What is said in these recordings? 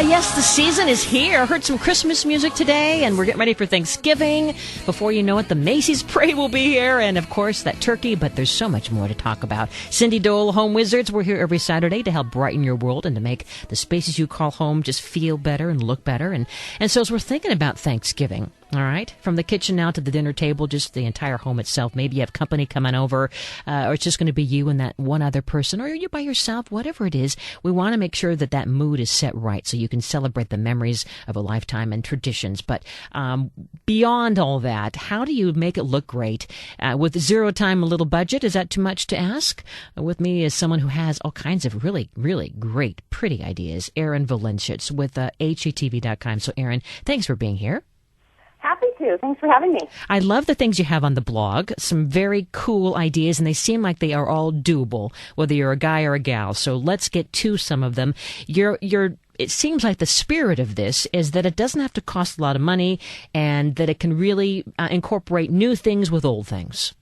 Yes, the season is here. I heard some Christmas music today, and we're getting ready for Thanksgiving. Before you know it, the Macy's parade will be here, and of course, that turkey, but there's so much more to talk about. Cindy Dole, Home Wizards, we're here every Saturday to help brighten your world and to make the spaces you call home just feel better and look better. And so as we're thinking about Thanksgiving, all right, from the kitchen now to the dinner table, just the entire home itself. Maybe you have company coming over, or it's just going to be you and that one other person, or you're by yourself, whatever it is. We want to make sure that that mood is set right so you can celebrate the memories of a lifetime and traditions. But beyond all that, how do you make it look great? With zero time, a little budget, is that too much to ask? With me is someone who has all kinds of really, really great, pretty ideas. Erinn Valencich with HGTV.com. So, Erinn, thanks for being here. Happy to. Thanks for having me. I love the things you have on the blog. Some very cool ideas, and they seem like they are all doable, whether you're a guy or a gal. So let's get to some of them. It seems like the spirit of this is that it doesn't have to cost a lot of money, and that it can really incorporate new things with old things.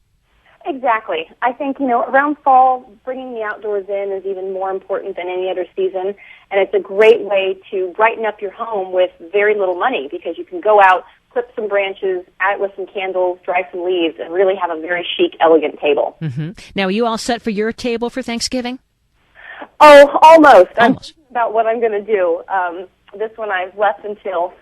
Exactly. I think, around fall, bringing the outdoors in is even more important than any other season, and it's a great way to brighten up your home with very little money because you can go out, clip some branches, add it with some candles, dry some leaves, and really have a very chic, elegant table. Mm-hmm. Now, are you all set for your table for Thanksgiving? Oh, almost. I'm thinking about what I'm going to do. This one I've left until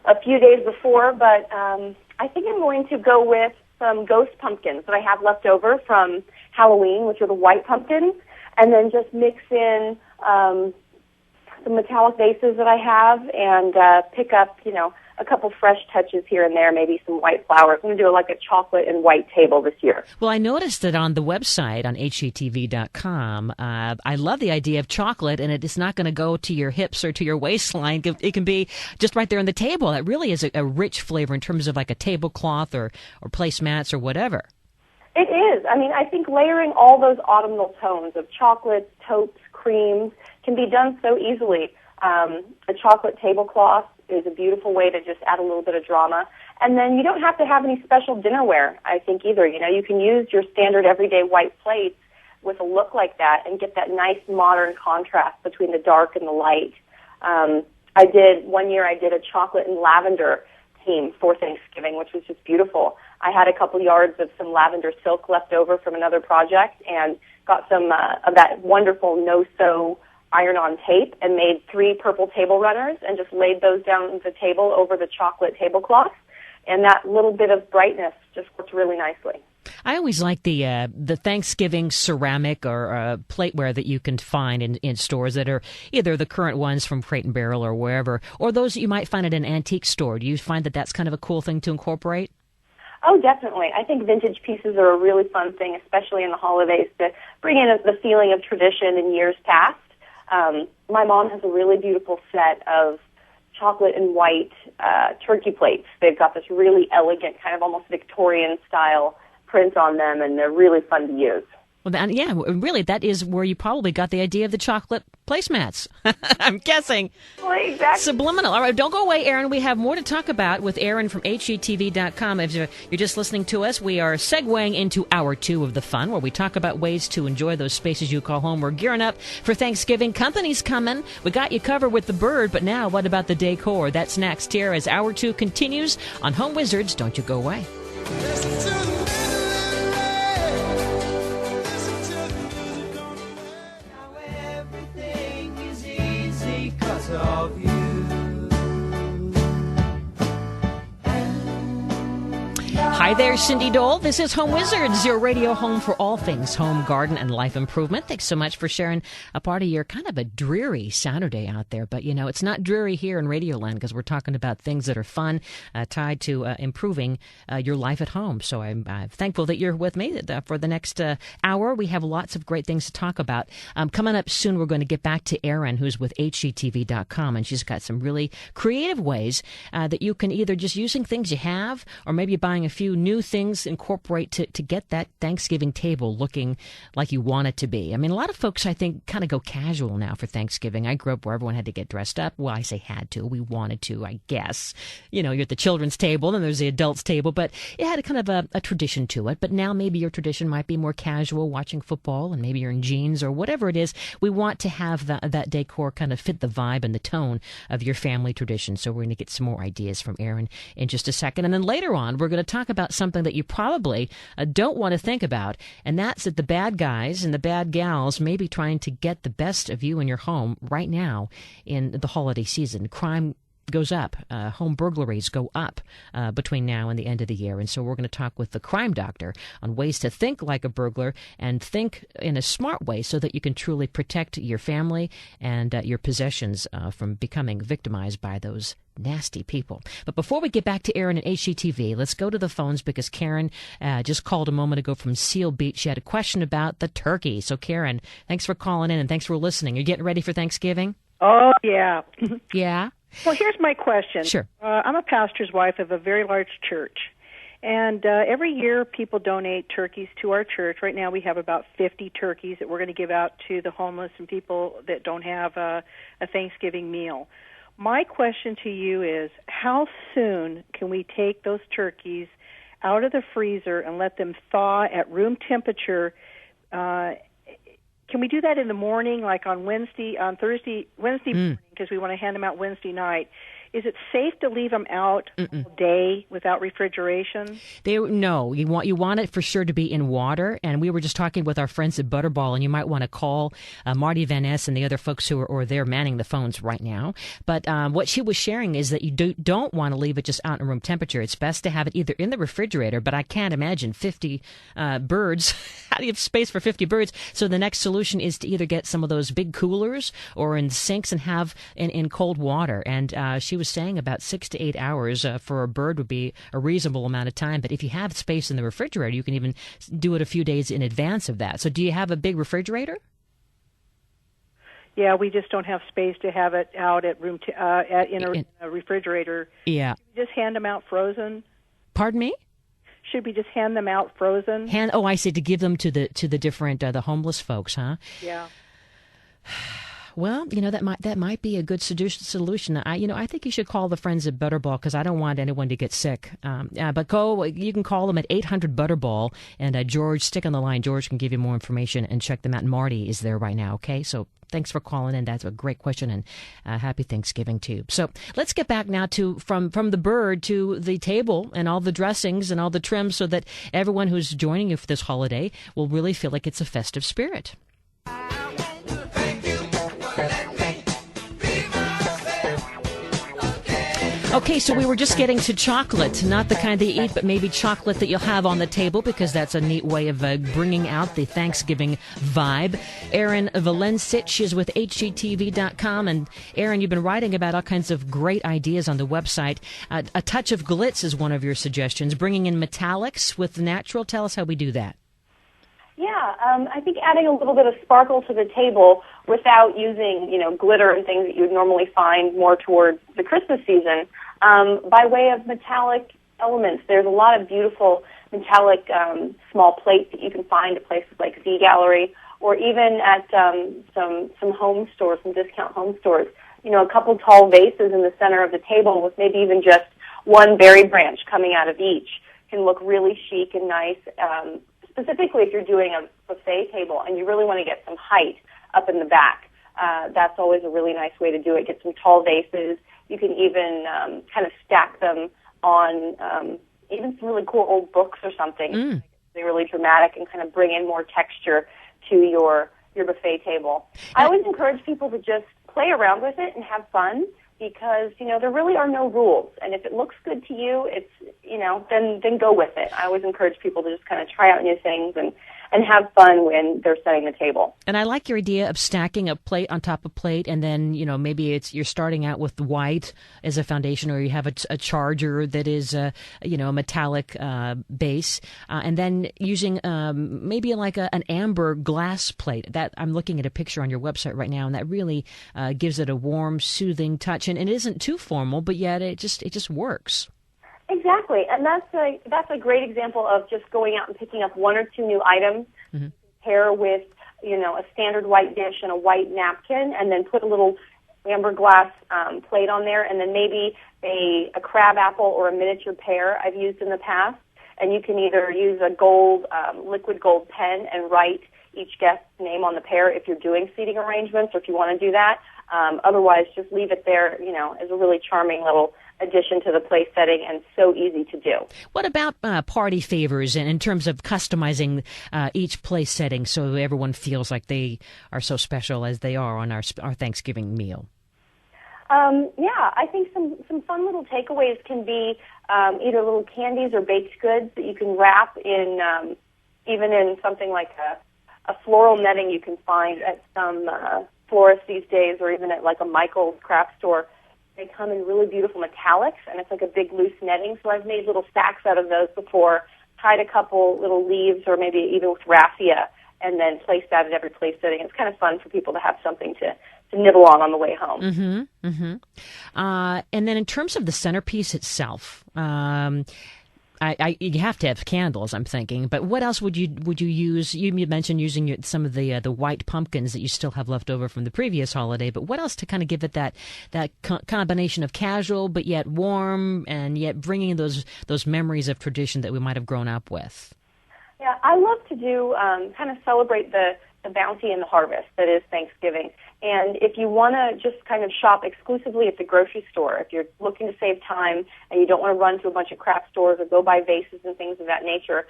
a few days before, but I think I'm going to go with some ghost pumpkins that I have left over from Halloween, which are the white pumpkins, and then just mix in some metallic vases that I have and pick up, a couple fresh touches here and there, maybe some white flowers. I'm going to do like a chocolate and white table this year. Well, I noticed that on the website, on HGTV.com, I love the idea of chocolate, and it is not going to go to your hips or to your waistline. It can be just right there on the table. It really is a rich flavor in terms of like a tablecloth or placemats or whatever. It is. I think layering all those autumnal tones of chocolates, taupes, creams can be done so easily. A chocolate tablecloth is a beautiful way to just add a little bit of drama. And then you don't have to have any special dinnerware, I think, either. You can use your standard everyday white plates with a look like that and get that nice modern contrast between the dark and the light. One year I did a chocolate and lavender theme for Thanksgiving, which was just beautiful. I had a couple yards of some lavender silk left over from another project and got some of that wonderful no-sew iron-on tape and made 3 purple table runners and just laid those down the table over the chocolate tablecloth. And that little bit of brightness just worked really nicely. I always like the Thanksgiving ceramic or plateware that you can find in stores that are either the current ones from Crate and Barrel or wherever, or those that you might find at an antique store. Do you find that that's kind of a cool thing to incorporate? Oh, definitely. I think vintage pieces are a really fun thing, especially in the holidays, to bring in the feeling of tradition in years past. My mom has a really beautiful set of chocolate and white turkey plates. They've got this really elegant, kind of almost Victorian-style print on them, and they're really fun to use. Well, really, that is where you probably got the idea of the chocolate placemats. I'm guessing. Well, exactly. Subliminal. All right, don't go away, Erinn. We have more to talk about with Erinn from HGTV.com. If you're just listening to us, we are segueing into hour 2 of the fun, where we talk about ways to enjoy those spaces you call home. We're gearing up for Thanksgiving. Company's coming. We got you covered with the bird, but now what about the decor? That's next here as hour 2 continues on Home Wizards. Don't you go away. Of you. Hi there, Cindy Dole. This is Home Wizards, your radio home for all things home, garden, and life improvement. Thanks so much for sharing a part of your kind of a dreary Saturday out there. But, it's not dreary here in Radioland because we're talking about things that are fun, tied to improving your life at home. So I'm thankful that you're with me for the next hour. We have lots of great things to talk about. Coming up soon, we're going to get back to Erinn, who's with HGTV.com, and she's got some really creative ways that you can either just using things you have or maybe buying a few new things incorporate to get that Thanksgiving table looking like you want it to be? I mean, a lot of folks, I think, kind of go casual now for Thanksgiving. I grew up where everyone had to get dressed up. Well, I say had to. We wanted to, I guess. You know, you're at the children's table, and there's the adults table, but it had a kind of a tradition to it. But now maybe your tradition might be more casual, watching football, and maybe you're in jeans or whatever it is. We want to have that decor kind of fit the vibe and the tone of your family tradition. So we're going to get some more ideas from Erinn in just a second. And then later on, we're going to talk about something that you probably don't want to think about, and that's that the bad guys and the bad gals may be trying to get the best of you in your home right now in the holiday season. Crime goes up. Home burglaries go up between now and the end of the year. And so we're going to talk with the crime doctor on ways to think like a burglar and think in a smart way so that you can truly protect your family and your possessions from becoming victimized by those nasty people. But before we get back to Erinn and HGTV, let's go to the phones because Karen just called a moment ago from Seal Beach. She had a question about the turkey. So Karen, thanks for calling in and thanks for listening. You're getting ready for Thanksgiving? Oh, yeah. Yeah? Well, here's my question. Sure. I'm a pastor's wife of a very large church, and every year people donate turkeys to our church. Right now we have about 50 turkeys that we're going to give out to the homeless and people that don't have a Thanksgiving meal. My question to you is, how soon can we take those turkeys out of the freezer and let them thaw at room temperature? Can we do that in the morning, like on Wednesday morning, because we want to hand them out Wednesday night? Is it safe to leave them out all day without refrigeration? No, you want it for sure to be in water. And we were just talking with our friends at Butterball, and you might want to call Marty Van Ness and the other folks who are there manning the phones right now. But what she was sharing is that you don't want to leave it just out in room temperature. It's best to have it either in the refrigerator, but I can't imagine 50 birds. How do you have space for 50 birds? So the next solution is to either get some of those big coolers or in sinks and have in cold water. And she was saying about 6 to 8 hours for a bird would be a reasonable amount of time. But if you have space in the refrigerator, you can even do it a few days in advance of that. So do you have a big refrigerator? Yeah, we just don't have space to have it out at in a refrigerator. Yeah. Should we just hand them out frozen? Pardon me? Should we just hand them out frozen? I see, to give them to the different the homeless folks, huh? Yeah. Well, that might be a good solution. I think you should call the friends at Butterball because I don't want anyone to get sick. But you can call them at 800 Butterball, and George, stick on the line. George can give you more information and check them out. Marty is there right now. Okay, so thanks for calling in. That's a great question, and happy Thanksgiving to you. So let's get back now to from the bird to the table and all the dressings and all the trims, so that everyone who's joining you for this holiday will really feel like it's a festive spirit. Okay, so we were just getting to chocolate, not the kind that you eat, but maybe chocolate that you'll have on the table, because that's a neat way of bringing out the Thanksgiving vibe. Erinn Valencich is with HGTV.com, and Erinn, you've been writing about all kinds of great ideas on the website. A touch of glitz is one of your suggestions, bringing in metallics with natural. Tell us how we do that. Yeah, I think adding a little bit of sparkle to the table without using, glitter and things that you would normally find more towards the Christmas season, by way of metallic elements. There's a lot of beautiful metallic small plates that you can find at places like Z Gallery, or even at some home stores, some discount home stores. A couple tall vases in the center of the table with maybe even just one berry branch coming out of each can look really chic and nice. Specifically, if you're doing a buffet table and you really want to get some height up in the back, that's always a really nice way to do it. Get some tall vases. You can even kind of stack them on even some really cool old books or something. They're really dramatic and kind of bring in more texture to your buffet table. I always encourage people to just play around with it and have fun, because, there really are no rules. And if it looks good to you, it's, then go with it. I always encourage people to just kind of try out new things and have fun when they're setting the table. And I like your idea of stacking a plate on top of plate, and then, maybe you're starting out with white as a foundation, or you have a charger that is, a metallic base, and then using maybe like an amber glass plate. That I'm looking at a picture on your website right now, and that really gives it a warm, soothing touch, and it isn't too formal, but yet it just works. Exactly, and that's a great example of just going out and picking up one or two new items, pair with a standard white dish and a white napkin, and then put a little amber glass plate on there, and then maybe a crab apple or a miniature pear I've used in the past. And you can either use a gold, liquid gold pen and write each guest's name on the pear if you're doing seating arrangements or if you want to do that. Otherwise, just leave it there, as a really charming little addition to the place setting and so easy to do. What about party favors in terms of customizing each place setting so everyone feels like they are so special as they are on our Thanksgiving meal? I think some fun little takeaways can be either little candies or baked goods that you can wrap in, even in something like a floral netting you can find at some florists these days, or even at like a Michael's craft store. They come in really beautiful metallics, and it's like a big loose netting. So I've made little stacks out of those before, tied a couple little leaves, or maybe even with raffia, and then placed that at every place setting. It's kind of fun for people to have something to nibble on the way home. And then in terms of the centerpiece itself, you have to have candles, I'm thinking. But what else would you use? You mentioned using some of the white pumpkins that you still have left over from the previous holiday. But what else to kind of give it that combination of casual but yet warm, and yet bringing those memories of tradition that we might have grown up with? Yeah, I love to do kind of celebrate the bounty and the harvest that is Thanksgiving. And if you want to just kind of shop exclusively at the grocery store, if you're looking to save time and you don't want to run to a bunch of craft stores or go buy vases and things of that nature,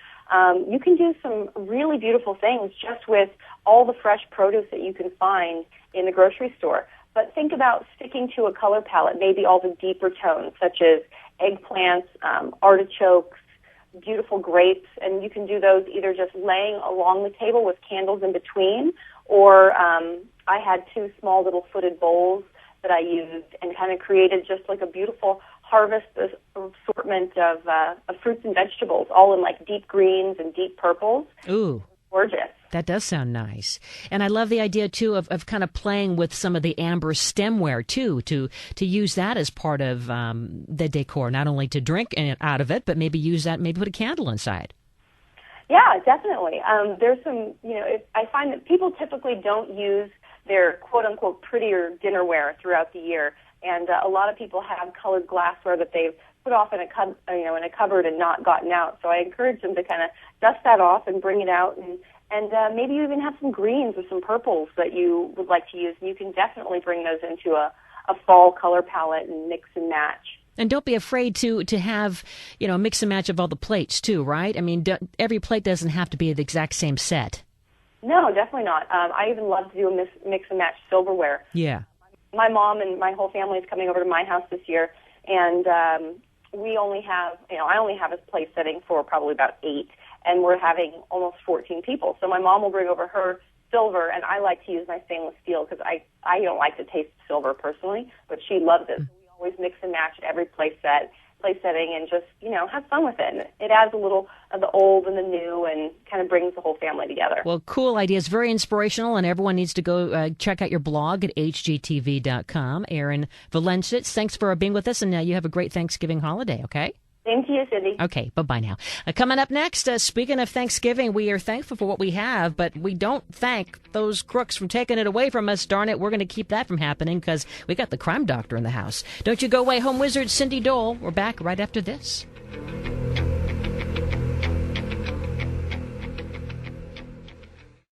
you can do some really beautiful things just with all the fresh produce that you can find in the grocery store. But think about sticking to a color palette, maybe all the deeper tones, such as eggplants, artichokes, beautiful grapes, and you can do those either just laying along the table with candles in between, or I had two small little footed bowls that I used and kind of created just like a beautiful harvest assortment of fruits and vegetables, all in like deep greens and deep purples. Ooh. Gorgeous. That does sound nice. And I love the idea, too, of kind of playing with some of the amber stemware, too, to use that as part of the decor, not only to drink out of it, but maybe use that, maybe put a candle inside. Yeah, definitely. There's some, I find that people typically don't use their quote-unquote prettier dinnerware throughout the year, and a lot of people have colored glassware that they've put off in a cupboard and not gotten out. So I encourage them to kind of dust that off and bring it out, and maybe you even have some greens or some purples that you would like to use. You can definitely bring those into a fall color palette and mix and match. And don't be afraid to have, a mix and match of all the plates, too, right? I mean, every plate doesn't have to be the exact same set. No, definitely not. I even love to do a mix and match silverware. Yeah. My mom and my whole family is coming over to my house this year, and we only have, I only have a place setting for probably about 8, and we're having almost 14 people. So my mom will bring over her silver, and I like to use my stainless steel because I don't like to taste silver personally, but she loves it. So we always mix and match every place setting and just, have fun with it. And it adds a little of the old and the new and kind of brings the whole family together. Well, cool ideas. Very inspirational, and everyone needs to go check out your blog at hgtv.com. Erinn Valencich, thanks for being with us, and you have a great Thanksgiving holiday, okay? Same to you, Cindy. Okay, bye-bye now. Coming up next, speaking of Thanksgiving, we are thankful for what we have, but we don't thank those crooks from taking it away from us. Darn it, we're going to keep that from happening because we got the crime doctor in the house. Don't you go away, home wizard Cindy Dole. We're back right after this.